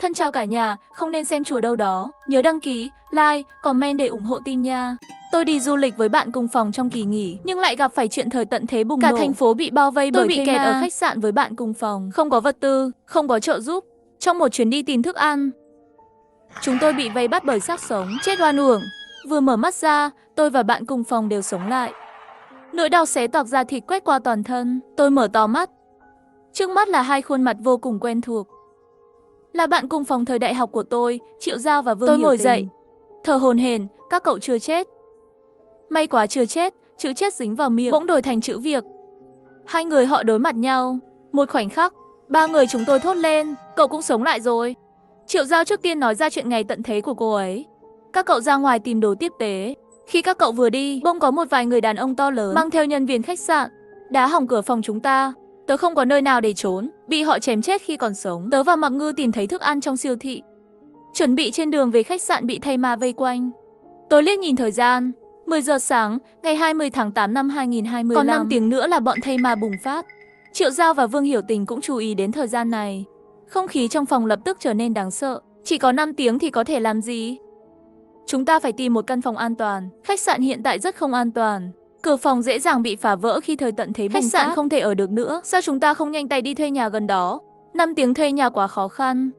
Thân chào cả nhà, không nên xem chùa đâu đó. Nhớ đăng ký, like, comment để ủng hộ team nha. Tôi đi du lịch với bạn cùng phòng trong kỳ nghỉ, nhưng lại gặp phải chuyện thời tận thế bùng nổ. Cả thành phố bị bao vây bởi bị kẹt ở khách sạn với bạn cùng phòng. Không có vật tư, không có trợ giúp. Trong một chuyến đi tìm thức ăn, chúng tôi bị vây bắt bởi xác sống, chết oan uổng. Vừa mở mắt ra, tôi và bạn cùng phòng đều sống lại. Nỗi đau xé toạc da thịt quét qua toàn thân. Tôi mở to mắt. Trước mắt là hai khuôn mặt vô cùng quen thuộc. Là bạn cùng phòng thời đại học của tôi, Triệu Giao và Vương Hiểu Tình. Tôi ngồi dậy, thở hổn hển, các cậu chưa chết. May quá chưa chết, chữ chết dính vào miệng, bỗng đổi thành chữ việc. Hai người họ đối mặt nhau. Một khoảnh khắc, ba người chúng tôi thốt lên, cậu cũng sống lại rồi. Triệu Giao trước tiên nói ra chuyện ngày tận thế của cô ấy. Các cậu ra ngoài tìm đồ tiếp tế. Khi các cậu vừa đi, bỗng có một vài người đàn ông to lớn mang theo nhân viên khách sạn, đá hỏng cửa phòng chúng ta. Tớ không có nơi nào để trốn, bị họ chém chết khi còn sống. Tớ và Mặc Ngư tìm thấy thức ăn trong siêu thị. Chuẩn bị trên đường về khách sạn bị thây ma vây quanh. Tôi liếc nhìn thời gian, 10 giờ sáng, ngày 20 tháng 8 năm 2025. Còn 5 tiếng nữa là bọn thây ma bùng phát. Triệu Giao và Vương Hiểu Tình cũng chú ý đến thời gian này. Không khí trong phòng lập tức trở nên đáng sợ. Chỉ có 5 tiếng thì có thể làm gì? Chúng ta phải tìm một căn phòng an toàn. Khách sạn hiện tại rất không an toàn. Cửa phòng dễ dàng bị phá vỡ khi thời tận thế bùng phát. Khách sạn không thể ở được nữa. Sao chúng ta không nhanh tay đi thuê nhà gần đó? 5 tiếng thuê nhà quá khó khăn.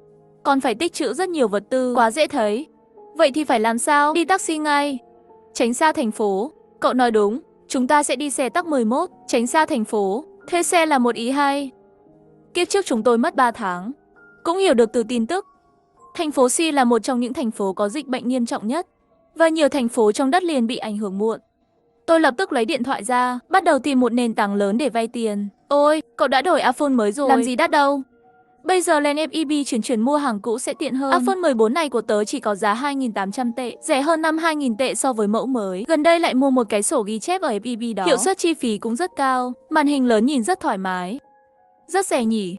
Còn phải tích trữ rất nhiều vật tư. Quá dễ thấy. Vậy thì phải làm sao? Đi taxi ngay. Tránh xa thành phố. Cậu nói đúng. Chúng ta sẽ đi xe TAC 11. Tránh xa thành phố. Thuê xe là một ý hay. Kiếp trước chúng tôi mất 3 tháng. Cũng hiểu được từ tin tức. Thành phố Si là một trong những thành phố có dịch bệnh nghiêm trọng nhất. Và nhiều thành phố trong đất liền bị ảnh hưởng muộn. Tôi lập tức lấy điện thoại ra, bắt đầu tìm một nền tảng lớn để vay tiền. Ôi, cậu đã đổi iPhone mới rồi. Làm gì đắt đâu. Bây giờ lên FEB chuyển mua hàng cũ sẽ tiện hơn. iPhone 14 này của tớ chỉ có giá 2.800 tệ, rẻ hơn 2.000 tệ so với mẫu mới. Gần đây lại mua một cái sổ ghi chép ở FEB đó. Hiệu suất chi phí cũng rất cao, màn hình lớn nhìn rất thoải mái. Rất rẻ nhỉ.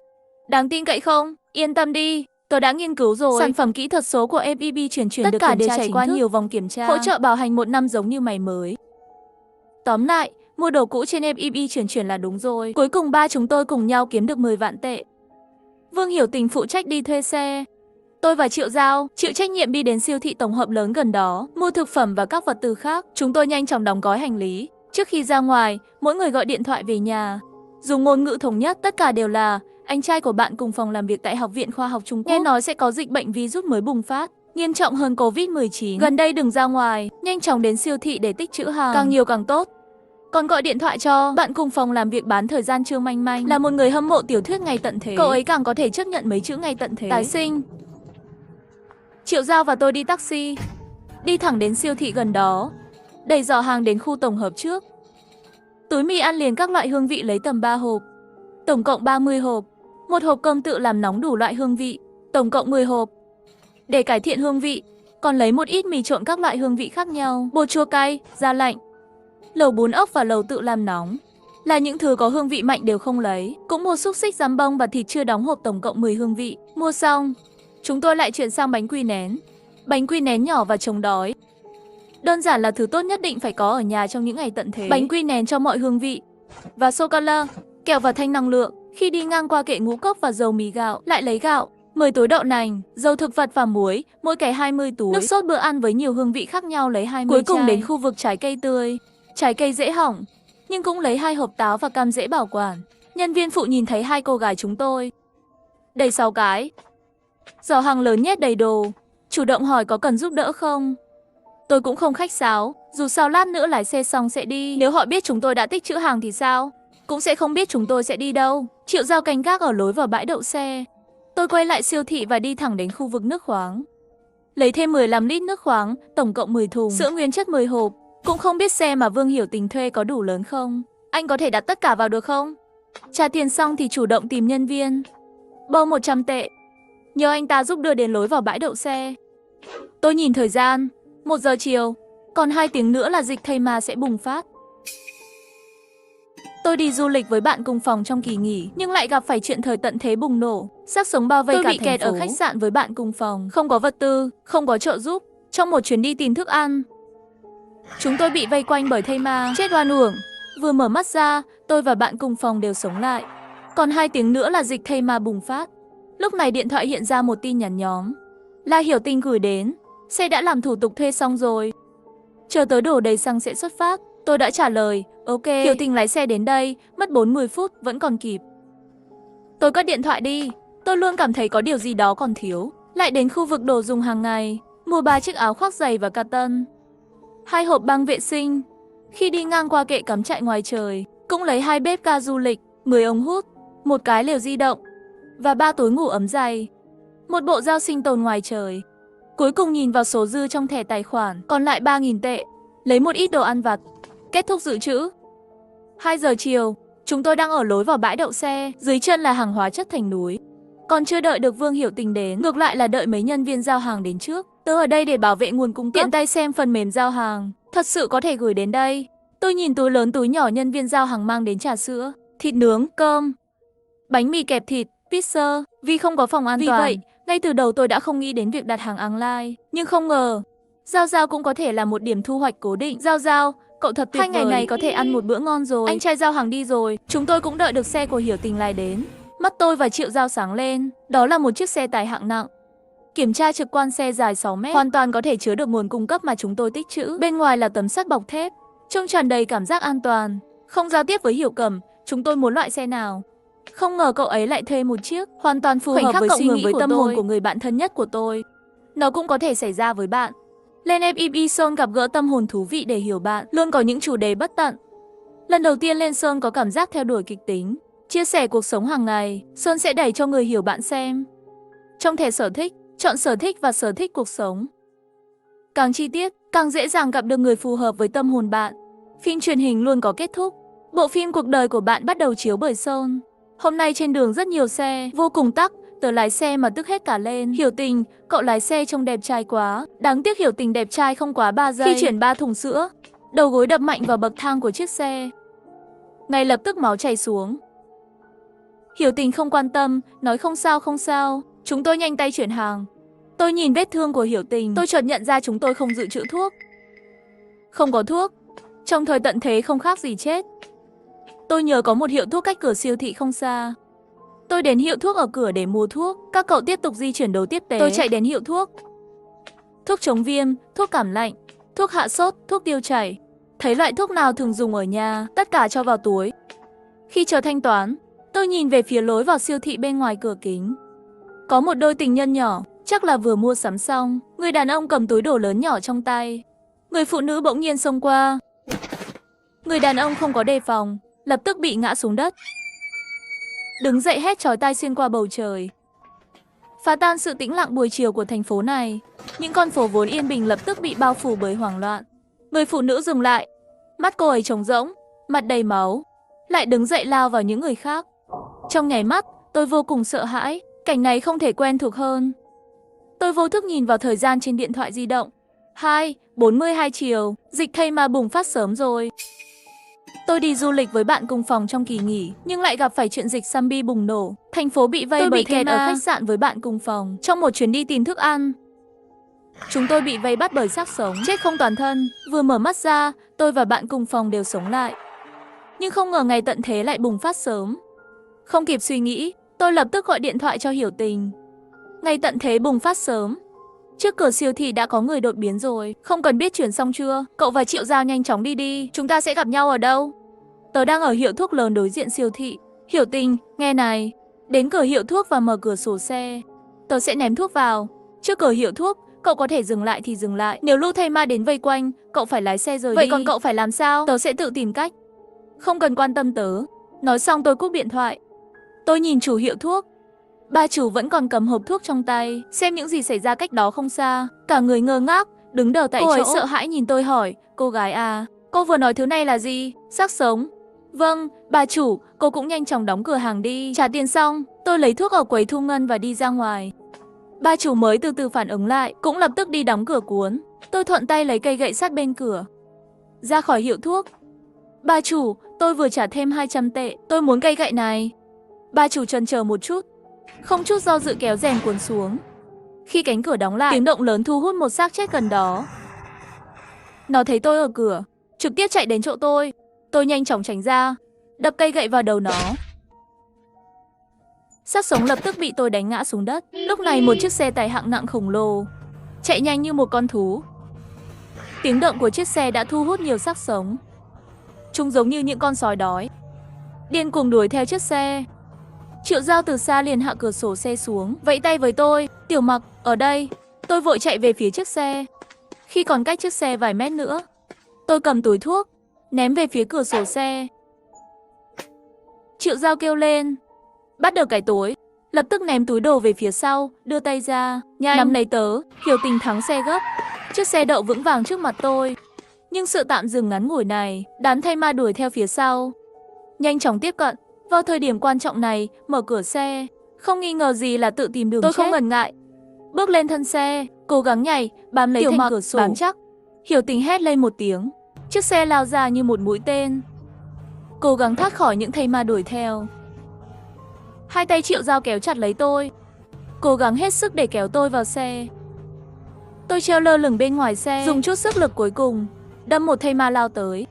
Đáng tin cậy không? Yên tâm đi. Tôi đã nghiên cứu rồi. Sản phẩm kỹ thuật số của FEB chuyển tất cả đều trải qua nhiều vòng kiểm tra. Hỗ trợ bảo hành 1 năm giống như máy mới. Tóm lại, mua đồ cũ trên FEB chuyển là đúng rồi. Cuối cùng ba chúng tôi cùng nhau kiếm được 10 vạn tệ. Vương Hiểu Tình phụ trách đi thuê xe. Tôi và Triệu Giao chịu trách nhiệm đi đến siêu thị tổng hợp lớn gần đó, mua thực phẩm và các vật tư khác. Chúng tôi nhanh chóng đóng gói hành lý. Trước khi ra ngoài, mỗi người gọi điện thoại về nhà. Dùng ngôn ngữ thống nhất, tất cả đều là anh trai của bạn cùng phòng làm việc tại Học viện Khoa học Trung Quốc. Nghe nói sẽ có dịch bệnh virus mới bùng phát, nghiêm trọng hơn Covid-19. Gần đây đừng ra ngoài, nhanh chóng đến siêu thị để tích trữ hàng, càng nhiều càng tốt. Còn gọi điện thoại cho bạn cùng phòng làm việc bán thời gian Trương Manh Manh, là một người hâm mộ tiểu thuyết ngày tận thế. Cậu ấy càng có thể chấp nhận mấy chữ ngày tận thế. Tái sinh. Triệu Giao và tôi đi taxi, đi thẳng đến siêu thị gần đó, đẩy giỏ hàng đến khu tổng hợp trước. Túi mì ăn liền các loại hương vị lấy tầm 3 hộp, tổng cộng 30 hộp. Một hộp cơm tự làm nóng đủ loại hương vị, tổng cộng 10 hộp. Để cải thiện hương vị, còn lấy một ít mì trộn các loại hương vị khác nhau, bột chua cay, da lạnh, lẩu bún ốc và lẩu tự làm nóng. Là những thứ có hương vị mạnh đều không lấy. Cũng mua xúc xích giam bông và thịt chưa đóng hộp tổng cộng 10 hương vị. Mua xong, chúng tôi lại chuyển sang bánh quy nén. Bánh quy nén nhỏ và chống đói. Đơn giản là thứ tốt nhất định phải có ở nhà trong những ngày tận thế. Bánh quy nén cho mọi hương vị. Và sô-cô-la, kẹo và thanh năng lượng. Khi đi ngang qua kệ ngũ cốc và dầu mì gạo, lại lấy gạo, 10 túi đậu nành, dầu thực vật và muối, mỗi cái 20 túi. Nước sốt bữa ăn với nhiều hương vị khác nhau lấy 20 Cuối cùng chai. Đến khu vực trái cây tươi. Trái cây dễ hỏng, nhưng cũng lấy 2 hộp táo và cam dễ bảo quản. Nhân viên phụ nhìn thấy 2 cô gái chúng tôi, đầy 6 cái. Giỏ hàng lớn nhét đầy đồ, chủ động hỏi có cần giúp đỡ không. Tôi cũng không khách sáo, dù sao lát nữa lái xe xong sẽ đi. Nếu họ biết chúng tôi đã tích trữ hàng thì sao? Cũng sẽ không biết chúng tôi sẽ đi đâu. Triệu Giao canh gác ở lối vào bãi đậu xe. Tôi quay lại siêu thị và đi thẳng đến khu vực nước khoáng. Lấy thêm 15 lít nước khoáng, tổng cộng 10 thùng. Sữa nguyên chất 10 hộp. Cũng không biết xe mà Vương Hiểu Tình thuê có đủ lớn không. Anh có thể đặt tất cả vào được không? Trả tiền xong thì chủ động tìm nhân viên. Bâu 100 tệ. Nhờ anh ta giúp đưa đến lối vào bãi đậu xe. Tôi nhìn thời gian, 1 giờ chiều. Còn 2 tiếng nữa là dịch thây ma sẽ bùng phát. Tôi đi du lịch với bạn cùng phòng trong kỳ nghỉ, nhưng lại gặp phải chuyện thời tận thế bùng nổ. Xác sống bao vây cả thành phố. Tôi bị kẹt ở khách sạn với bạn cùng phòng. Không có vật tư, không có trợ giúp. Trong một chuyến đi tìm thức ăn, chúng tôi bị vây quanh bởi thây ma, chết oan uổng. Vừa mở mắt ra, tôi và bạn cùng phòng đều sống lại. Còn 2 tiếng nữa là dịch thây ma bùng phát. Lúc này điện thoại hiện ra một tin nhắn nhóm. La Hiểu Tình gửi đến. Xe đã làm thủ tục thuê xong rồi. Chờ tới đổ đầy xăng sẽ xuất phát. Tôi đã trả lời, ok. Hiểu Tình lái xe đến đây, mất 40 phút, vẫn còn kịp. Tôi cất điện thoại đi. Tôi luôn cảm thấy có điều gì đó còn thiếu. Lại đến khu vực đồ dùng hàng ngày, mua 3 chiếc áo khoác giày và carton, 2 hộp băng vệ sinh. Khi đi ngang qua kệ cắm trại ngoài trời, cũng lấy 2 bếp ga du lịch, 10 ống hút, 1 cái lều di động và 3 túi ngủ ấm dày, một bộ dao sinh tồn ngoài trời. Cuối cùng nhìn vào số dư trong thẻ tài khoản, còn lại 3.000 tệ, lấy một ít đồ ăn vặt, kết thúc dự trữ. 2 giờ chiều, chúng tôi đang ở lối vào bãi đậu xe, dưới chân là hàng hóa chất thành núi. Còn chưa đợi được Vương Hiểu Tình đến, ngược lại là đợi mấy nhân viên giao hàng đến trước. Tớ ở đây để bảo vệ nguồn cung cấp, tiện tay xem phần mềm giao hàng, thật sự có thể gửi đến đây. Tôi nhìn túi lớn túi nhỏ nhân viên giao hàng mang đến trà sữa, thịt nướng, cơm, bánh mì kẹp thịt, pizza. Vì không có phòng an toàn, vì vậy, ngay từ đầu tôi đã không nghĩ đến việc đặt hàng online. Nhưng không ngờ, Giao Giao cũng có thể là một điểm thu hoạch cố định. Giao Giao, cậu thật tuyệt vời. 2 ngày này có thể ăn một bữa ngon rồi. Anh trai giao hàng đi rồi, chúng tôi cũng đợi được xe của Hiểu Tình lái đến. Mắt tôi và Triệu Giao sáng lên, đó là một chiếc xe tải hạng nặng. Kiểm tra trực quan xe dài 6 mét, hoàn toàn có thể chứa được nguồn cung cấp mà chúng tôi tích trữ. Bên ngoài là tấm sắt bọc thép, trông tràn đầy cảm giác an toàn. Không giao tiếp với Hiểu Cẩm, chúng tôi muốn loại xe nào. Không ngờ cậu ấy lại thuê một chiếc, hoàn toàn phù hợp với suy nghĩ với tâm hồn của người bạn thân nhất của tôi. Nó cũng có thể xảy ra với bạn. Lên FIP Sơn gặp gỡ tâm hồn thú vị để hiểu bạn, luôn có những chủ đề bất tận. Lần đầu tiên lên Sơn có cảm giác theo đuổi kịch tính, chia sẻ cuộc sống hàng ngày. Sơn sẽ đẩy cho người hiểu bạn xem. Trong thẻ sở thích, chọn sở thích và sở thích cuộc sống. Càng chi tiết, càng dễ dàng gặp được người phù hợp với tâm hồn bạn. Phim truyền hình luôn có kết thúc. Bộ phim Cuộc đời của bạn bắt đầu chiếu bởi Sơn. Hôm nay trên đường rất nhiều xe, vô cùng tắc. Tớ lái xe mà tức hết cả lên. Hiểu Tình, cậu lái xe trông đẹp trai quá. Đáng tiếc Hiểu Tình đẹp trai không quá 3 giây. Khi chuyển 3 thùng sữa, đầu gối đập mạnh vào bậc thang của chiếc xe. Ngay lập tức máu chảy xuống. Hiểu Tình không quan tâm, nói không sao không sao. Chúng tôi nhanh tay chuyển hàng. Tôi nhìn vết thương của Hiểu Tình, tôi chợt nhận ra chúng tôi không dự trữ thuốc. Không có thuốc. Trong thời tận thế không khác gì chết. Tôi nhớ có một hiệu thuốc cách cửa siêu thị không xa. Tôi đến hiệu thuốc ở cửa để mua thuốc. Các cậu tiếp tục di chuyển đồ tiếp tế. Tôi chạy đến hiệu thuốc. Thuốc chống viêm, thuốc cảm lạnh, thuốc hạ sốt, thuốc tiêu chảy. Thấy loại thuốc nào thường dùng ở nhà, tất cả cho vào túi. Khi chờ thanh toán, tôi nhìn về phía lối vào siêu thị bên ngoài cửa kính. Có một đôi tình nhân nhỏ, chắc là vừa mua sắm xong. Người đàn ông cầm túi đồ lớn nhỏ trong tay. Người phụ nữ bỗng nhiên xông qua. Người đàn ông không có đề phòng, lập tức bị ngã xuống đất. Đứng dậy hét chói tai xuyên qua bầu trời. Phá tan sự tĩnh lặng buổi chiều của thành phố này. Những con phố vốn yên bình lập tức bị bao phủ bởi hoảng loạn. Người phụ nữ dừng lại. Mắt cô ấy trống rỗng, mặt đầy máu. Lại đứng dậy lao vào những người khác. Trong nháy mắt, tôi vô cùng sợ hãi. Cảnh này không thể quen thuộc hơn. Tôi vô thức nhìn vào thời gian trên điện thoại di động. 2:42 chiều, dịch thay ma bùng phát sớm rồi. Tôi đi du lịch với bạn cùng phòng trong kỳ nghỉ, nhưng lại gặp phải chuyện dịch zombie bùng nổ. Thành phố bị vây bởi kẹt ở khách sạn với bạn cùng phòng trong một chuyến đi tìm thức ăn. Chúng tôi bị vây bắt bởi xác sống, chết không toàn thân. Vừa mở mắt ra, tôi và bạn cùng phòng đều sống lại. Nhưng không ngờ ngày tận thế lại bùng phát sớm. Không kịp suy nghĩ, tôi lập tức gọi điện thoại cho Hiểu Tình. Ngày tận thế bùng phát sớm. Trước cửa siêu thị đã có người đột biến rồi. Không cần biết chuyển xong chưa? Cậu và Triệu Giao nhanh chóng đi đi. Chúng ta sẽ gặp nhau ở đâu? Tớ đang ở hiệu thuốc lớn đối diện siêu thị. Hiểu Tình, nghe này. Đến cửa hiệu thuốc và mở cửa sổ xe. Tớ sẽ ném thuốc vào. Trước cửa hiệu thuốc, cậu có thể dừng lại thì dừng lại. Nếu Lưu Thay Ma đến vây quanh, cậu phải lái xe rời đi. Vậy còn cậu phải làm sao? Tớ sẽ tự tìm cách. Không cần quan tâm tớ. Nói xong tôi cúp điện thoại. Tôi nhìn chủ hiệu thuốc. Bà chủ vẫn còn cầm hộp thuốc trong tay, xem những gì xảy ra cách đó không xa. Cả người ngơ ngác, đứng đờ tại chỗ. Cô ấy sợ hãi nhìn tôi hỏi, cô gái à, cô vừa nói thứ này là gì? Xác sống. Vâng, bà chủ, cô cũng nhanh chóng đóng cửa hàng đi. Trả tiền xong, tôi lấy thuốc ở quầy thu ngân và đi ra ngoài. Bà chủ mới từ từ phản ứng lại, cũng lập tức đi đóng cửa cuốn. Tôi thuận tay lấy cây gậy sắt bên cửa. Ra khỏi hiệu thuốc. Bà chủ, tôi vừa trả thêm 200 tệ, tôi muốn cây gậy này. Bà chủ chần chờ một chút. Không chút do dự kéo rèm cuốn xuống. Khi cánh cửa đóng lại, tiếng động lớn thu hút một xác chết gần đó. Nó thấy tôi ở cửa, trực tiếp chạy đến chỗ tôi. Tôi nhanh chóng tránh ra, đập cây gậy vào đầu nó. Xác sống lập tức bị tôi đánh ngã xuống đất. Lúc này một chiếc xe tải hạng nặng khổng lồ chạy nhanh như một con thú. Tiếng động của chiếc xe đã thu hút nhiều xác sống. Chúng giống như những con sói đói, điên cuồng đuổi theo chiếc xe. Triệu Giao từ xa liền hạ cửa sổ xe xuống, vẫy tay với tôi. Tiểu Mặc, ở đây. Tôi vội chạy về phía chiếc xe. Khi còn cách chiếc xe vài mét nữa, tôi cầm túi thuốc, ném về phía cửa sổ xe. Triệu Giao kêu lên, bắt được cái túi. Lập tức ném túi đồ về phía sau, đưa tay ra, nhanh nắm lấy tớ. Hiểu Tình thắng xe gấp. Chiếc xe đậu vững vàng trước mặt tôi. Nhưng sự tạm dừng ngắn ngủi này, đám thay ma đuổi theo phía sau, nhanh chóng tiếp cận. Vào thời điểm quan trọng này, mở cửa xe, không nghi ngờ gì là tự tìm đường chết. Tôi không ngần ngại, bước lên thân xe, cố gắng nhảy, bám lấy thành cửa sổ, bám chắc. Hiểu Tình hét lên một tiếng, chiếc xe lao ra như một mũi tên, cố gắng thoát khỏi những thây ma đuổi theo. Hai tay Triệu Giao kéo chặt lấy tôi, cố gắng hết sức để kéo tôi vào xe. Tôi treo lơ lửng bên ngoài xe, dùng chút sức lực cuối cùng, đâm một thây ma lao tới.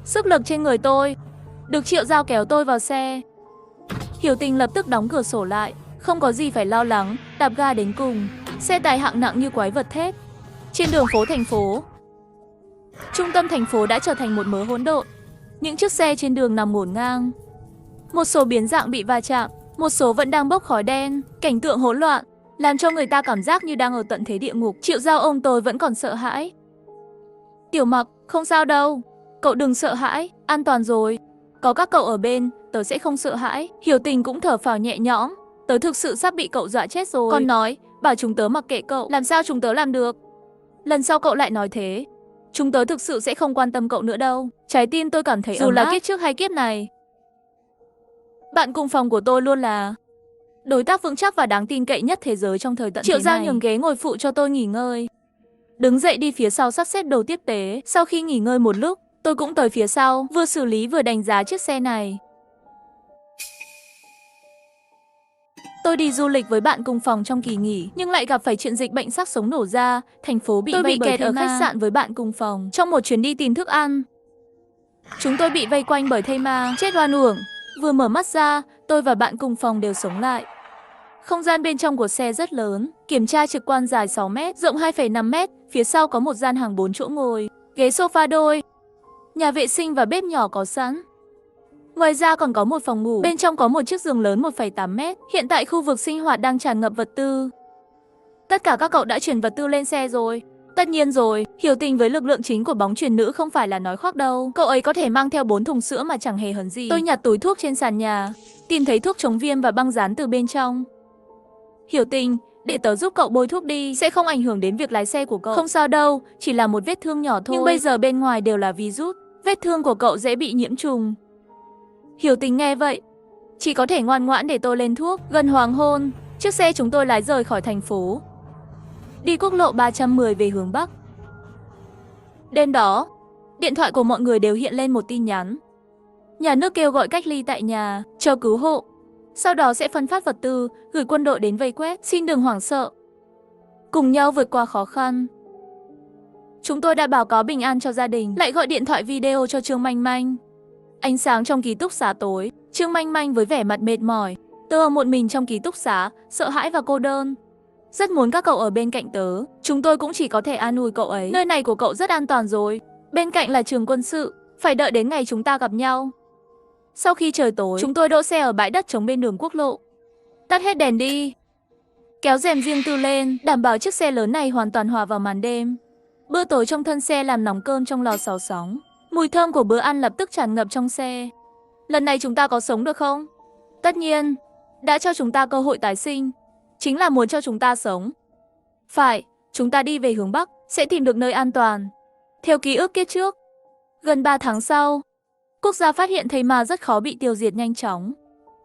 Sức lực trên người tôi được Triệu Giao kéo tôi vào xe. Hiểu Tình lập tức đóng cửa sổ lại, không có gì phải lo lắng, đạp ga đến cùng. Xe tải hạng nặng như quái vật thép. Trên đường phố thành phố, trung tâm thành phố đã trở thành một mớ hỗn độn. Những chiếc xe trên đường nằm ngổn ngang. Một số biến dạng bị va chạm, một số vẫn đang bốc khói đen. Cảnh tượng hỗn loạn làm cho người ta cảm giác như đang ở tận thế địa ngục. Triệu Giao ôm tôi vẫn còn sợ hãi. Tiểu Mặc, không sao đâu. Cậu đừng sợ hãi, an toàn rồi. Có các cậu ở bên, tớ sẽ không sợ hãi. Hiểu Tình cũng thở phào nhẹ nhõm. Tớ thực sự sắp bị cậu dọa chết rồi. Con nói, bảo chúng tớ mặc kệ cậu. Làm sao chúng tớ làm được? Lần sau cậu lại nói thế, chúng tớ thực sự sẽ không quan tâm cậu nữa đâu. Trái tim tôi cảm thấy dù là kiếp trước hay kiếp này, bạn cùng phòng của tôi luôn là đối tác vững chắc và đáng tin cậy nhất thế giới trong thời tận thế này. Triệu Giao nhường ghế ngồi phụ cho tôi nghỉ ngơi, đứng dậy đi phía sau sắp xếp đồ tiếp tế. Sau khi nghỉ ngơi một lúc, tôi cũng tới phía sau, vừa xử lý vừa đánh giá chiếc xe này. Tôi đi du lịch với bạn cùng phòng trong kỳ nghỉ, nhưng lại gặp phải chuyện dịch bệnh xác sống nổ ra. Thành phố bị vây kẹt ở khách sạn với bạn cùng phòng trong một chuyến đi tìm thức ăn. Chúng tôi bị vây quanh bởi thây ma, chết oan uổng. Vừa mở mắt ra, tôi và bạn cùng phòng đều sống lại. Không gian bên trong của xe rất lớn, kiểm tra trực quan dài 6 mét, rộng 2,5 mét, phía sau có một gian hàng 4 chỗ ngồi, ghế sofa đôi, nhà vệ sinh và bếp nhỏ có sẵn. Ngoài ra còn có một phòng ngủ, bên trong có một chiếc giường lớn 1,8 mét. Hiện tại khu vực sinh hoạt đang tràn ngập vật tư. Tất cả các cậu đã chuyển vật tư lên xe rồi. Tất nhiên rồi, Hiểu Tình với lực lượng chính của bóng chuyền nữ không phải là nói khoác đâu. Cậu ấy có thể mang theo 4 thùng sữa mà chẳng hề hấn gì. Tôi nhặt túi thuốc trên sàn nhà, tìm thấy thuốc chống viêm và băng dán từ bên trong. Hiểu Tình, để tớ giúp cậu bôi thuốc đi, sẽ không ảnh hưởng đến việc lái xe của cậu. Không sao đâu, chỉ là một vết thương nhỏ thôi. Nhưng bây giờ bên ngoài đều là virus, vết thương của cậu dễ bị nhiễm trùng. Hiểu Tình nghe vậy, chỉ có thể ngoan ngoãn để tôi lên thuốc. Gần hoàng hôn, chiếc xe chúng tôi lái rời khỏi thành phố, đi quốc lộ 310 về hướng Bắc. Đêm đó, điện thoại của mọi người đều hiện lên một tin nhắn. Nhà nước kêu gọi cách ly tại nhà, chờ cứu hộ. Sau đó sẽ phân phát vật tư, gửi quân đội đến vây quét. Xin đừng hoảng sợ, cùng nhau vượt qua khó khăn. Chúng tôi đã báo cáo bình an cho gia đình, lại gọi điện thoại video cho Trương Manh Manh. Ánh sáng trong ký túc xá tối, Trương Manh Manh với vẻ mặt mệt mỏi. Tớ ở một mình trong ký túc xá, sợ hãi và cô đơn. Rất muốn các cậu ở bên cạnh tớ. Chúng tôi cũng chỉ có thể an ủi cậu ấy. Nơi này của cậu rất an toàn rồi. Bên cạnh là trường quân sự, phải đợi đến ngày chúng ta gặp nhau. Sau khi trời tối, chúng tôi đỗ xe ở bãi đất trống bên đường quốc lộ. Tắt hết đèn đi, kéo rèm riêng tư lên, đảm bảo chiếc xe lớn này hoàn toàn hòa vào màn đêm. Bữa tối trong thân xe làm nóng cơm trong lò xào sóng. Mùi thơm của bữa ăn lập tức tràn ngập trong xe. Lần này chúng ta có sống được không? Tất nhiên, đã cho chúng ta cơ hội tái sinh, chính là muốn cho chúng ta sống. Phải, chúng ta đi về hướng Bắc, sẽ tìm được nơi an toàn. Theo ký ức kiếp trước, gần 3 tháng sau, quốc gia phát hiện thây ma rất khó bị tiêu diệt nhanh chóng.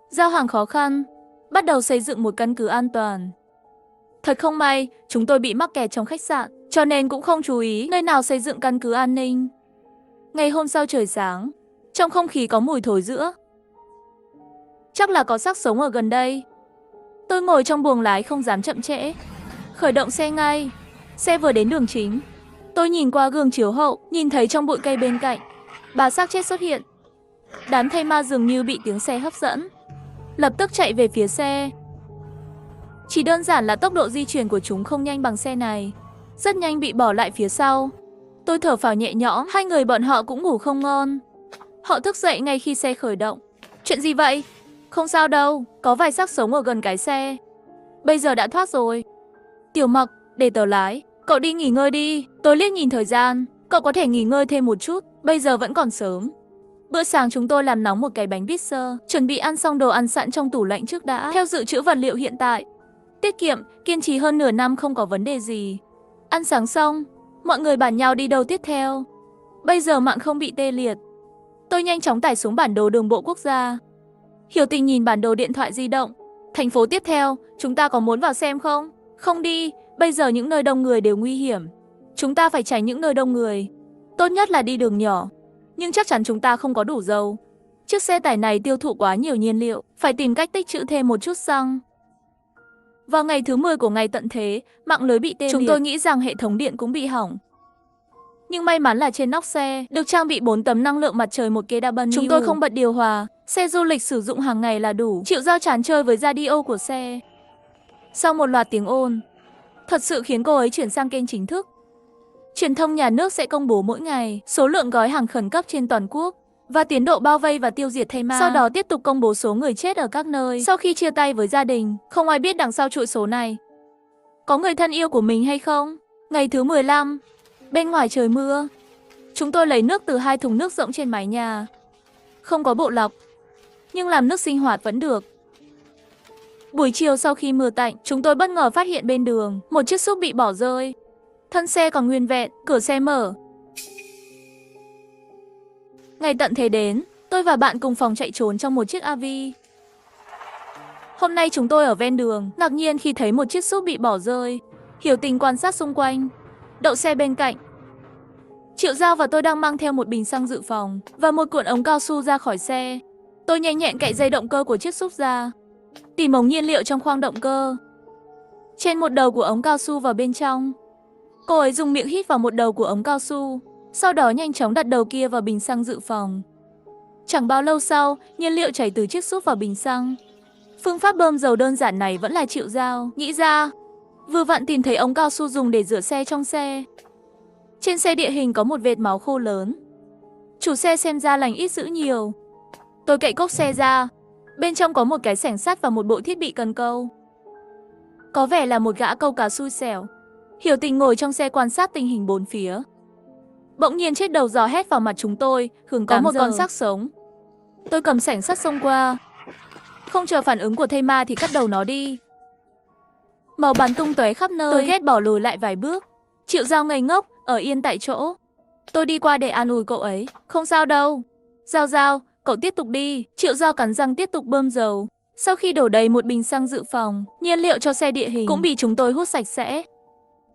Giao hàng khó khăn, bắt đầu xây dựng một căn cứ an toàn. Thật không may, chúng tôi bị mắc kẹt trong khách sạn, cho nên cũng không chú ý nơi nào xây dựng căn cứ an ninh. Ngày hôm sau trời sáng, trong không khí có mùi thối rữa. Chắc là có xác sống ở gần đây. Tôi ngồi trong buồng lái không dám chậm trễ, khởi động xe ngay. Xe vừa đến đường chính, tôi nhìn qua gương chiếu hậu, nhìn thấy trong bụi cây bên cạnh, 3 xác chết xuất hiện. Đám thây ma dường như bị tiếng xe hấp dẫn, lập tức chạy về phía xe. Chỉ đơn giản là tốc độ di chuyển của chúng không nhanh bằng xe này, rất nhanh bị bỏ lại phía sau. Tôi thở phào nhẹ nhõm, hai người bọn họ cũng ngủ không ngon. Họ thức dậy ngay khi xe khởi động. Chuyện gì vậy? Không sao đâu, có vài xác sống ở gần cái xe. Bây giờ đã thoát rồi. Tiểu Mặc, để tớ lái. Cậu đi nghỉ ngơi đi. Tôi liếc nhìn thời gian. Cậu có thể nghỉ ngơi thêm một chút, bây giờ vẫn còn sớm. Bữa sáng chúng tôi làm nóng một cái bánh pizza, chuẩn bị ăn xong đồ ăn sẵn trong tủ lạnh trước đã, theo dự trữ vật liệu hiện tại. Tiết kiệm, kiên trì hơn nửa năm không có vấn đề gì. Ăn sáng xong, mọi người bàn nhau đi đâu tiếp theo. Bây giờ mạng không bị tê liệt. Tôi nhanh chóng tải xuống bản đồ đường bộ quốc gia. Hiểu Tình nhìn bản đồ điện thoại di động. Thành phố tiếp theo, chúng ta có muốn vào xem không? Không đi, bây giờ những nơi đông người đều nguy hiểm. Chúng ta phải tránh những nơi đông người. Tốt nhất là đi đường nhỏ. Nhưng chắc chắn chúng ta không có đủ dầu. Chiếc xe tải này tiêu thụ quá nhiều nhiên liệu, phải tìm cách tích trữ thêm một chút xăng. Vào ngày thứ 10 của ngày tận thế, mạng lưới bị tê liệt. Chúng tôi nghĩ rằng hệ thống điện cũng bị hỏng. Nhưng may mắn là trên nóc xe được trang bị 4 tấm năng lượng mặt trời một kế đa bân. Chúng tôi không bật điều hòa, xe du lịch sử dụng hàng ngày là đủ. Triệu Giao chán chơi với radio của xe. Sau một loạt tiếng ồn, thật sự khiến cô ấy chuyển sang kênh chính thức. Truyền thông nhà nước sẽ công bố mỗi ngày số lượng gói hàng khẩn cấp trên toàn quốc và tiến độ bao vây và tiêu diệt thây ma. Sau đó tiếp tục công bố số người chết ở các nơi. Sau khi chia tay với gia đình, không ai biết đằng sau chuỗi số này có người thân yêu của mình hay không. Ngày thứ 15, bên ngoài trời mưa. Chúng tôi lấy nước từ 2 thùng nước rỗng trên mái nhà. Không có bộ lọc, nhưng làm nước sinh hoạt vẫn được. Buổi chiều sau khi mưa tạnh, chúng tôi bất ngờ phát hiện bên đường một chiếc SUV bị bỏ rơi. Thân xe còn nguyên vẹn, cửa xe mở. Ngày tận thế đến, tôi và bạn cùng phòng chạy trốn trong một chiếc RV. Hôm nay chúng tôi ở ven đường, ngạc nhiên khi thấy một chiếc SUV bị bỏ rơi. Hiểu Tình quan sát xung quanh, đậu xe bên cạnh. Triệu Giao và tôi đang mang theo một bình xăng dự phòng và một cuộn ống cao su ra khỏi xe. Tôi nhanh nhẹn cạy dây động cơ của chiếc SUV ra, tìm ống nhiên liệu trong khoang động cơ. Trên một đầu của ống cao su vào bên trong. Cô ấy dùng miệng hít vào một đầu của ống cao su, sau đó nhanh chóng đặt đầu kia vào bình xăng dự phòng. Chẳng bao lâu sau, nhiên liệu chảy từ chiếc SUV vào bình xăng. Phương pháp bơm dầu đơn giản này vẫn là Triệu Giao nghĩ ra. Vừa vặn tìm thấy ống cao su dùng để rửa xe trong xe. Trên xe địa hình có một vệt máu khô lớn. Chủ xe xem ra lành ít dữ nhiều. Tôi cậy cốp xe ra. Bên trong có một cái xẻng sắt và một bộ thiết bị cần câu. Có vẻ là một gã câu cá xui xẻo. Hiểu Tình ngồi trong xe quan sát tình hình bốn phía. Bỗng nhiên chiếc đầu giò hét vào mặt chúng tôi, hướng có một con xác sống. Tôi cầm xẻng sắt xông qua. Không chờ phản ứng của thây ma thì cắt đầu nó đi. Máu bắn tung tóe khắp nơi. Tôi ghét bỏ lùi lại vài bước. Triệu Giao ngây ngốc, ở yên tại chỗ. Tôi đi qua để an ủi cậu ấy. Không sao đâu. Giao, cậu tiếp tục đi. Triệu Giao cắn răng tiếp tục bơm dầu. Sau khi đổ đầy một bình xăng dự phòng, nhiên liệu cho xe địa hình cũng bị chúng tôi hút sạch sẽ.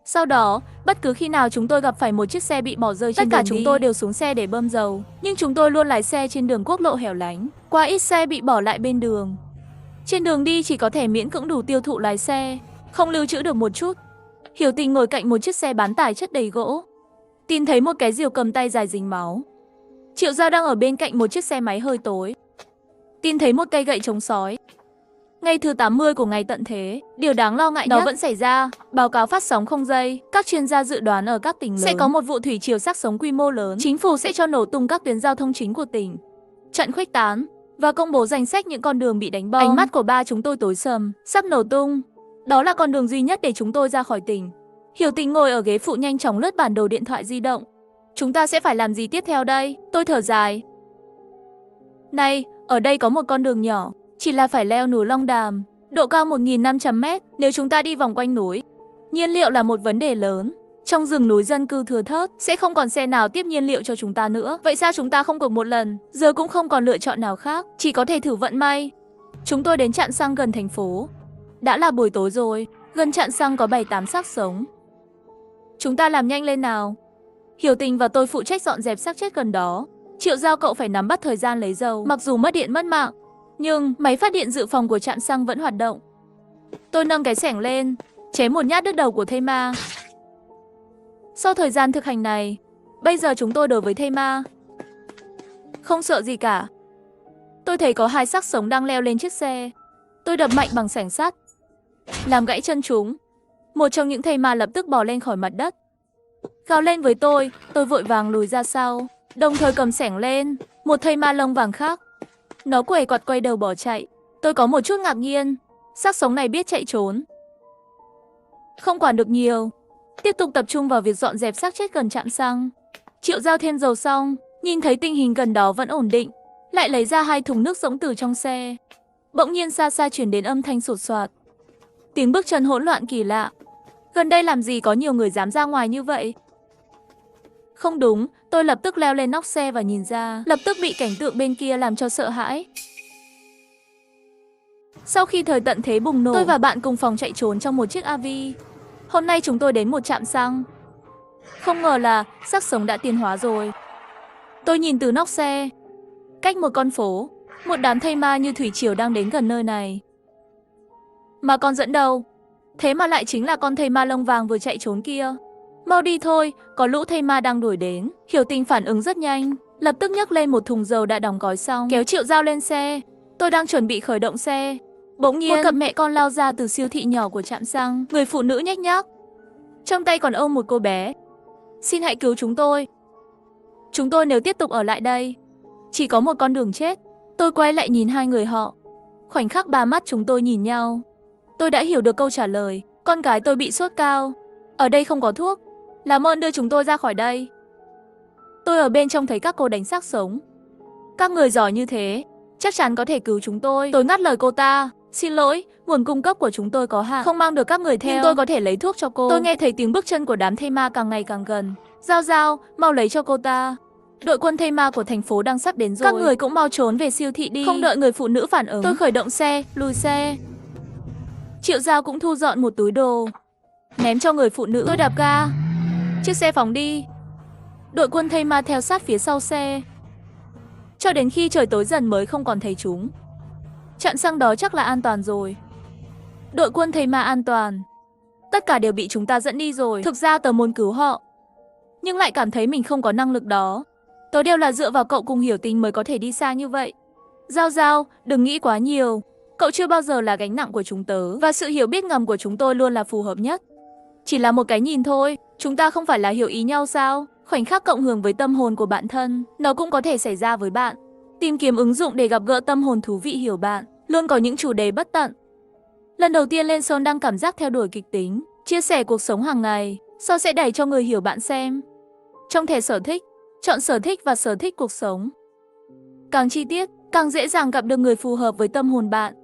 Sau đó, bất cứ khi nào chúng tôi gặp phải một chiếc xe bị bỏ rơi trên đường đi, tất cả chúng tôi đều xuống xe để bơm dầu. Nhưng chúng tôi luôn lái xe trên đường quốc lộ hẻo lánh, quá ít xe bị bỏ lại bên đường. Trên đường đi chỉ có thể miễn cưỡng đủ tiêu thụ lái xe, không lưu trữ được một chút. Hiểu Tình ngồi cạnh một chiếc xe bán tải chất đầy gỗ, tìm thấy một cái rìu cầm tay dài dính máu. Triệu Giao đang ở bên cạnh một chiếc xe máy hơi tối, tìm thấy một cây gậy chống sói. Ngày thứ 80 của ngày tận thế, điều đáng lo ngại nhất vẫn xảy ra. Báo cáo phát sóng không dây. Các chuyên gia dự đoán ở các tỉnh lớn sẽ có một vụ thủy triều xác sống quy mô lớn. Chính phủ sẽ cho nổ tung các tuyến giao thông chính của tỉnh, chặn khuếch tán và công bố danh sách những con đường bị đánh bom. Ánh mắt của ba chúng tôi tối sầm, sắp nổ tung. Đó là con đường duy nhất để chúng tôi ra khỏi tỉnh. Hiểu Tình ngồi ở ghế phụ nhanh chóng lướt bản đồ điện thoại di động. Chúng ta sẽ phải làm gì tiếp theo đây? Tôi thở dài. Này, ở đây có một con đường nhỏ. Chỉ là phải leo núi Long Đàm, độ cao 1.500 m. Nếu chúng ta đi vòng quanh núi, nhiên liệu là một vấn đề lớn. Trong rừng núi dân cư thưa thớt, sẽ không còn xe nào tiếp nhiên liệu cho chúng ta nữa. Vậy sao chúng ta không cuộc một lần? Giờ cũng không còn lựa chọn nào khác, chỉ có thể thử vận may. Chúng tôi đến trạm xăng gần thành phố. Đã là buổi tối rồi, gần trạm xăng có 7-8 xác sống. Chúng ta làm nhanh lên nào. Hiểu Tình và tôi phụ trách dọn dẹp xác chết gần đó. Triệu Giao cậu phải nắm bắt thời gian lấy dầu. Mặc dù mất điện mất mạng, nhưng máy phát điện dự phòng của trạm xăng vẫn hoạt động. Tôi nâng cái xẻng lên, chém một nhát đứt đầu của thây ma. Sau thời gian thực hành này, bây giờ chúng tôi đối với thây ma không sợ gì cả. Tôi thấy có hai xác sống đang leo lên chiếc xe. Tôi đập mạnh bằng xẻng sắt, làm gãy chân chúng. Một trong những thây ma lập tức bò lên khỏi mặt đất, gào lên với tôi vội vàng lùi ra sau, đồng thời cầm xẻng lên. Một thây ma lông vàng khác, nó quẩy quạt quay đầu bỏ chạy. Tôi có một chút ngạc nhiên, xác sống này biết chạy trốn. Không quản được nhiều, tiếp tục tập trung vào việc dọn dẹp xác chết gần trạm xăng. Triệu Giao thêm dầu xong, nhìn thấy tình hình gần đó vẫn ổn định, lại lấy ra 2 thùng nước rỗng từ trong xe. Bỗng nhiên xa xa chuyển đến âm thanh sột soạt, tiếng bước chân hỗn loạn kỳ lạ. Gần đây làm gì có nhiều người dám ra ngoài như vậy? Không đúng, tôi lập tức leo lên nóc xe và nhìn ra, lập tức bị cảnh tượng bên kia làm cho sợ hãi. Sau khi thời tận thế bùng nổ, tôi và bạn cùng phòng chạy trốn trong một chiếc RV. Hôm nay chúng tôi đến một trạm xăng. Không ngờ là xác sống đã tiến hóa rồi. Tôi nhìn từ nóc xe, cách một con phố, một đám thây ma như thủy triều đang đến gần nơi này. Mà con dẫn đầu, thế mà lại chính là con thây ma lông vàng vừa chạy trốn kia. Mau đi thôi, có lũ thây ma đang đuổi đến. Hiểu Tình phản ứng rất nhanh, lập tức nhấc lên một thùng dầu đã đóng gói xong, kéo Triệu Giao lên xe. Tôi đang chuẩn bị khởi động xe, bỗng nhiên một cặp mẹ con lao ra từ siêu thị nhỏ của trạm xăng. Người phụ nữ nhếch nhác, trong tay còn ôm một cô bé. Xin hãy cứu chúng tôi. Chúng tôi nếu tiếp tục ở lại đây, chỉ có một con đường chết. Tôi quay lại nhìn hai người họ. Khoảnh khắc ba mắt chúng tôi nhìn nhau, tôi đã hiểu được câu trả lời. Con gái tôi bị sốt cao, ở đây không có thuốc, làm ơn đưa chúng tôi ra khỏi đây. Tôi ở bên trong thấy các cô đánh xác sống. Các người giỏi như thế, chắc chắn có thể cứu chúng tôi. Tôi ngắt lời cô ta. Xin lỗi, nguồn cung cấp của chúng tôi có hạn, không mang được các người theo, nhưng tôi có thể lấy thuốc cho cô. Tôi nghe thấy tiếng bước chân của đám thây ma càng ngày càng gần. Giao Giao, mau lấy cho cô ta. Đội quân thây ma của thành phố đang sắp đến rồi. Các người cũng mau trốn về siêu thị đi. Không đợi người phụ nữ phản ứng, tôi khởi động xe, lùi xe. Triệu Giao cũng thu dọn một túi đồ, ném cho người phụ nữ. Tôi đạp ga, chiếc xe phóng đi. Đội quân thây ma theo sát phía sau xe, cho đến khi trời tối dần mới không còn thấy chúng. Trạm xăng đó chắc là an toàn rồi. Đội quân thây ma an toàn. Tất cả đều bị chúng ta dẫn đi rồi. Thực ra tớ muốn cứu họ, nhưng lại cảm thấy mình không có năng lực đó. Tớ đều là dựa vào cậu cùng Hiểu Tình mới có thể đi xa như vậy. Giao Giao, đừng nghĩ quá nhiều. Cậu chưa bao giờ là gánh nặng của chúng tớ, và sự hiểu biết ngầm của chúng tôi luôn là phù hợp nhất. Chỉ là một cái nhìn thôi, chúng ta không phải là hiểu ý nhau sao? Khoảnh khắc cộng hưởng với tâm hồn của bạn thân, nó cũng có thể xảy ra với bạn. Tìm kiếm ứng dụng để gặp gỡ tâm hồn thú vị hiểu bạn, luôn có những chủ đề bất tận. Lần đầu tiên lên Sơn đang cảm giác theo đuổi kịch tính, chia sẻ cuộc sống hàng ngày, sau sẽ đẩy cho người hiểu bạn xem. Trong thẻ sở thích, chọn sở thích và sở thích cuộc sống. Càng chi tiết, càng dễ dàng gặp được người phù hợp với tâm hồn bạn.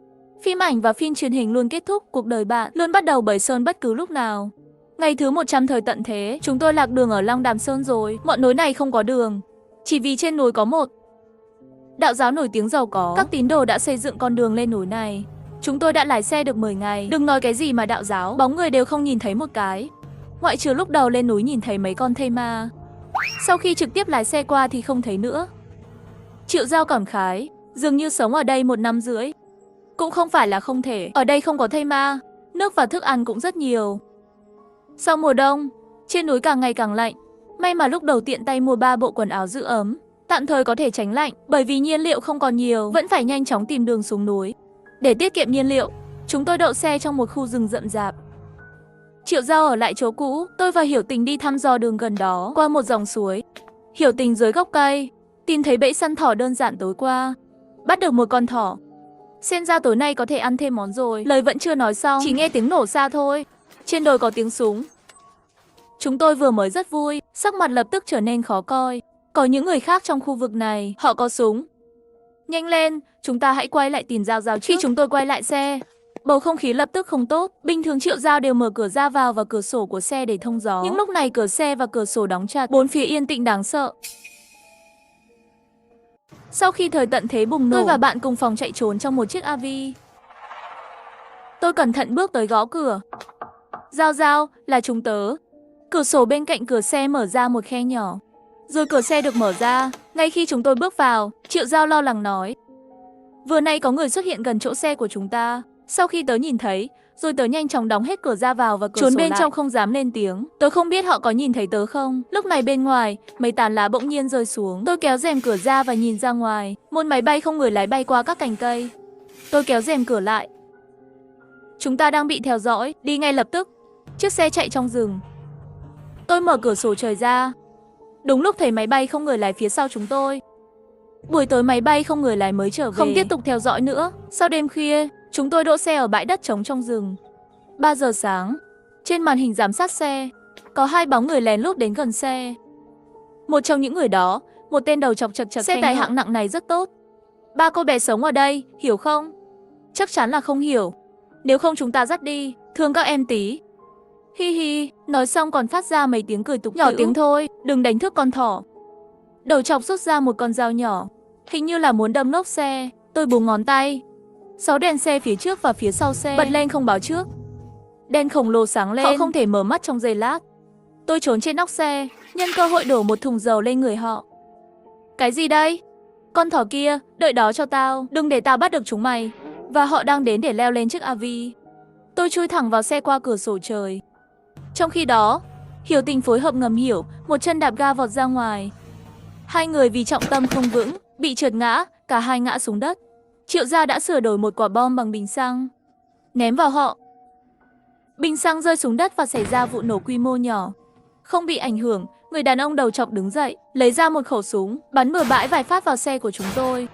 Phim ảnh và phim truyền hình luôn kết thúc, cuộc đời bạn luôn bắt đầu bởi Sơn bất cứ lúc nào. Ngày thứ 100 thời tận thế, chúng tôi lạc đường ở Long Đàm Sơn rồi. Ngọn núi này không có đường, chỉ vì trên núi có một đạo giáo nổi tiếng giàu có. Các tín đồ đã xây dựng con đường lên núi này. Chúng tôi đã lái xe được 10 ngày. Đừng nói cái gì mà đạo giáo, bóng người đều không nhìn thấy một cái. Ngoại trừ lúc đầu lên núi nhìn thấy mấy con thây ma. Sau khi trực tiếp lái xe qua thì không thấy nữa. Triệu Giao cảm khái, dường như sống ở đây 1 năm rưỡi cũng không phải là không thể. Ở đây không có thây ma, nước và thức ăn cũng rất nhiều. Sau mùa đông, trên núi càng ngày càng lạnh. May mà lúc đầu tiện tay mua 3 bộ quần áo giữ ấm, tạm thời có thể tránh lạnh. Bởi vì nhiên liệu không còn nhiều, vẫn phải nhanh chóng tìm đường xuống núi. Để tiết kiệm nhiên liệu, chúng tôi đậu xe trong một khu rừng rậm rạp. Triệu Giao ở lại chỗ cũ, tôi và Hiểu Tình đi thăm dò đường gần đó, qua một dòng suối. Hiểu Tình dưới gốc cây, tìm thấy bẫy săn thỏ đơn giản tối qua, bắt được một con thỏ. Xem ra tối nay có thể ăn thêm món rồi. Lời vẫn chưa nói xong, chỉ nghe tiếng nổ xa thôi. Trên đồi có tiếng súng. Chúng tôi vừa mới rất vui, sắc mặt lập tức trở nên khó coi. Có những người khác trong khu vực này, họ có súng. Nhanh lên, chúng ta hãy quay lại tìm Giao Giao trước. Khi chúng tôi quay lại xe, bầu không khí lập tức không tốt. Bình thường Triệu Giao đều mở cửa ra vào và cửa sổ của xe để thông gió. Nhưng lúc này cửa xe và cửa sổ đóng chặt, bốn phía yên tĩnh đáng sợ. Sau khi thời tận thế bùng nổ, tôi và bạn cùng phòng chạy trốn trong một chiếc RV. Tôi cẩn thận bước tới gõ cửa. Giao Giao, là chúng tớ. Cửa sổ bên cạnh cửa xe mở ra một khe nhỏ. Rồi cửa xe được mở ra. Ngay khi chúng tôi bước vào, Triệu Giao lo lắng nói, vừa nay có người xuất hiện gần chỗ xe của chúng ta. Sau khi tớ nhìn thấy, rồi tớ nhanh chóng đóng hết cửa ra vào và cửa trốn bên trong không dám lên tiếng. Tớ không biết họ có nhìn thấy tớ không. Lúc này bên ngoài, mấy tán lá bỗng nhiên rơi xuống. Tôi kéo rèm cửa ra và nhìn ra ngoài. Một máy bay không người lái bay qua các cành cây. Tôi kéo rèm cửa lại. Chúng ta đang bị theo dõi, đi ngay lập tức. Chiếc xe chạy trong rừng. Tôi mở cửa sổ trời ra. Đúng lúc thấy máy bay không người lái phía sau chúng tôi. Buổi tối máy bay không người lái mới trở về. Không tiếp tục theo dõi nữa. Sau đêm khuya, chúng tôi đỗ xe ở bãi đất trống trong rừng. 3 giờ sáng, trên màn hình giám sát xe, có 2 bóng người lén lút đến gần xe. Một trong những người đó, một tên đầu chọc chật chật. Xe tải hạng nặng này rất tốt. 3 cô bé sống ở đây, hiểu không? Chắc chắn là không hiểu. Nếu không chúng ta dắt đi, thương các em tí. Hi hi, nói xong còn phát ra mấy tiếng cười tục nhỏ tiếng thôi, đừng đánh thức con thỏ. Đầu chọc rút ra một con dao nhỏ, hình như là muốn đâm lốp xe. Tôi búng ngón tay. 6 đèn xe phía trước và phía sau xe bật lên không báo trước. Đèn khổng lồ sáng lên, họ không thể mở mắt trong giây lát. Tôi trốn trên nóc xe, nhân cơ hội đổ một thùng dầu lên người họ. Cái gì đây? Con thỏ kia, đợi đó cho tao, đừng để tao bắt được chúng mày. Và họ đang đến để leo lên chiếc RV. Tôi chui thẳng vào xe qua cửa sổ trời. Trong khi đó, Hiểu Tình phối hợp ngầm hiểu, một chân đạp ga vọt ra ngoài. 2 người vì trọng tâm không vững, bị trượt ngã, cả hai ngã xuống đất. Triệu Gia đã sửa đổi một quả bom bằng bình xăng, ném vào họ. Bình xăng rơi xuống đất và xảy ra vụ nổ quy mô nhỏ. Không bị ảnh hưởng, người đàn ông đầu chọc đứng dậy, lấy ra một khẩu súng, bắn bừa bãi vài phát vào xe của chúng tôi.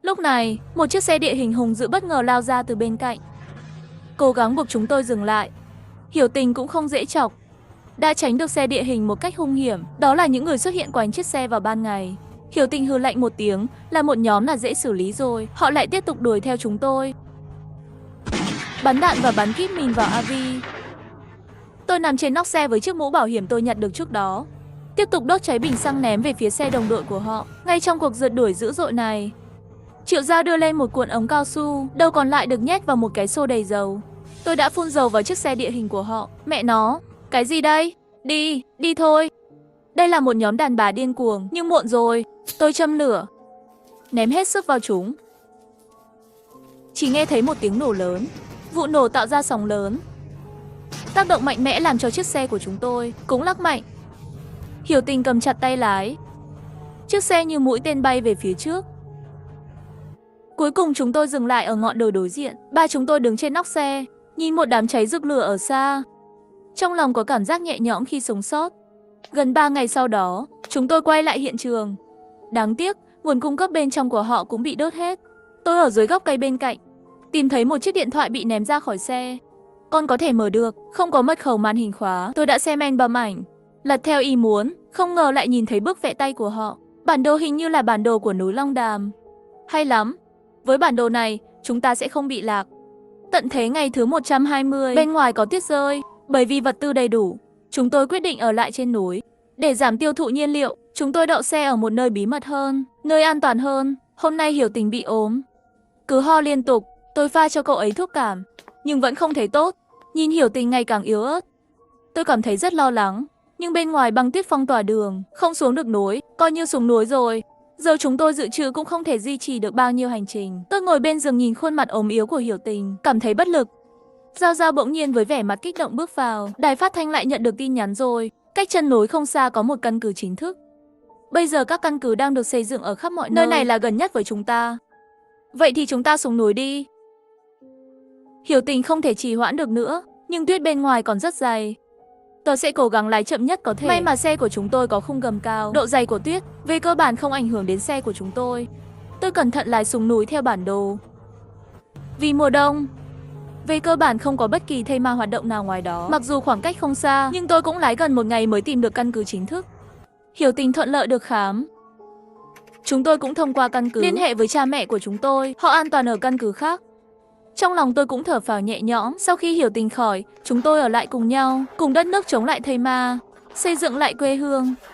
Lúc này, một chiếc xe địa hình hùng dữ bất ngờ lao ra từ bên cạnh, cố gắng buộc chúng tôi dừng lại. Hiểu Tình cũng không dễ chọc, đã tránh được xe địa hình một cách hung hiểm. Đó là những người xuất hiện quanh chiếc xe vào ban ngày. Hiểu Tình hừ lạnh một tiếng, là một nhóm là dễ xử lý rồi. Họ lại tiếp tục đuổi theo chúng tôi, bắn đạn và bắn kíp mìn vào RV. Tôi nằm trên nóc xe với chiếc mũ bảo hiểm tôi nhặt được trước đó, tiếp tục đốt cháy bình xăng ném về phía xe đồng đội của họ. Ngay trong cuộc rượt đuổi dữ dội này, Triệu Gia đưa lên một cuộn ống cao su, đầu còn lại được nhét vào một cái xô đầy dầu. Tôi đã phun dầu vào chiếc xe địa hình của họ. Mẹ nó, cái gì đây? Đi, đi thôi. Đây là một nhóm đàn bà điên cuồng, nhưng muộn rồi. Tôi châm lửa, ném hết sức vào chúng. Chỉ nghe thấy một tiếng nổ lớn. Vụ nổ tạo ra sóng lớn, tác động mạnh mẽ làm cho chiếc xe của chúng tôi cũng lắc mạnh. Hiểu Tình cầm chặt tay lái. Chiếc xe như mũi tên bay về phía trước. Cuối cùng chúng tôi dừng lại ở ngọn đồi đối diện. Ba chúng tôi đứng trên nóc xe, nhìn một đám cháy rực lửa ở xa. Trong lòng có cảm giác nhẹ nhõm khi sống sót. Gần 3 ngày sau đó, chúng tôi quay lại hiện trường. Đáng tiếc, nguồn cung cấp bên trong của họ cũng bị đốt hết. Tôi ở dưới gốc cây bên cạnh, tìm thấy một chiếc điện thoại bị ném ra khỏi xe. Con có thể mở được, không có mật khẩu màn hình khóa. Tôi đã xem bấm ảnh, lật theo ý muốn, không ngờ lại nhìn thấy bức vẽ tay của họ. Bản đồ hình như là bản đồ của núi Long Đàm. Hay lắm, với bản đồ này, chúng ta sẽ không bị lạc. Tận thế ngày thứ 120, bên ngoài có tuyết rơi, bởi vì vật tư đầy đủ, chúng tôi quyết định ở lại trên núi. Để giảm tiêu thụ nhiên liệu, chúng tôi đậu xe ở một nơi bí mật hơn, nơi an toàn hơn. Hôm nay Hiểu Tình bị ốm, cứ ho liên tục. Tôi pha cho cậu ấy thuốc cảm, nhưng vẫn không thấy tốt. Nhìn Hiểu Tình ngày càng yếu ớt, tôi cảm thấy rất lo lắng. Nhưng bên ngoài băng tuyết phong tỏa đường, không xuống được núi, coi như xuống núi rồi. Giờ chúng tôi dự trữ cũng không thể duy trì được bao nhiêu hành trình. Tôi ngồi bên giường nhìn khuôn mặt ốm yếu của Hiểu Tình, cảm thấy bất lực. Giao Giao bỗng nhiên với vẻ mặt kích động bước vào. Đài phát thanh lại nhận được tin nhắn rồi. Cách chân núi không xa có một căn cứ chính thức. Bây giờ các căn cứ đang được xây dựng ở khắp mọi nơi. Nơi này là gần nhất với chúng ta. Vậy thì chúng ta xuống núi đi. Hiểu Tình không thể trì hoãn được nữa, nhưng tuyết bên ngoài còn rất dày. Tôi sẽ cố gắng lái chậm nhất có thể. May mà xe của chúng tôi có khung gầm cao, độ dày của tuyết về cơ bản không ảnh hưởng đến xe của chúng tôi. Tôi cẩn thận lái xuống núi theo bản đồ. Vì mùa đông, về cơ bản không có bất kỳ thây ma hoạt động nào ngoài đó. Mặc dù khoảng cách không xa, nhưng tôi cũng lái gần 1 ngày mới tìm được căn cứ chính thức. Hiểu Tình thuận lợi được khám. Chúng tôi cũng thông qua căn cứ liên hệ với cha mẹ của chúng tôi, họ an toàn ở căn cứ khác. Trong lòng tôi cũng thở phào nhẹ nhõm. Sau khi Hiểu Tình khỏi, chúng tôi ở lại cùng nhau, cùng đất nước chống lại thây ma, xây dựng lại quê hương.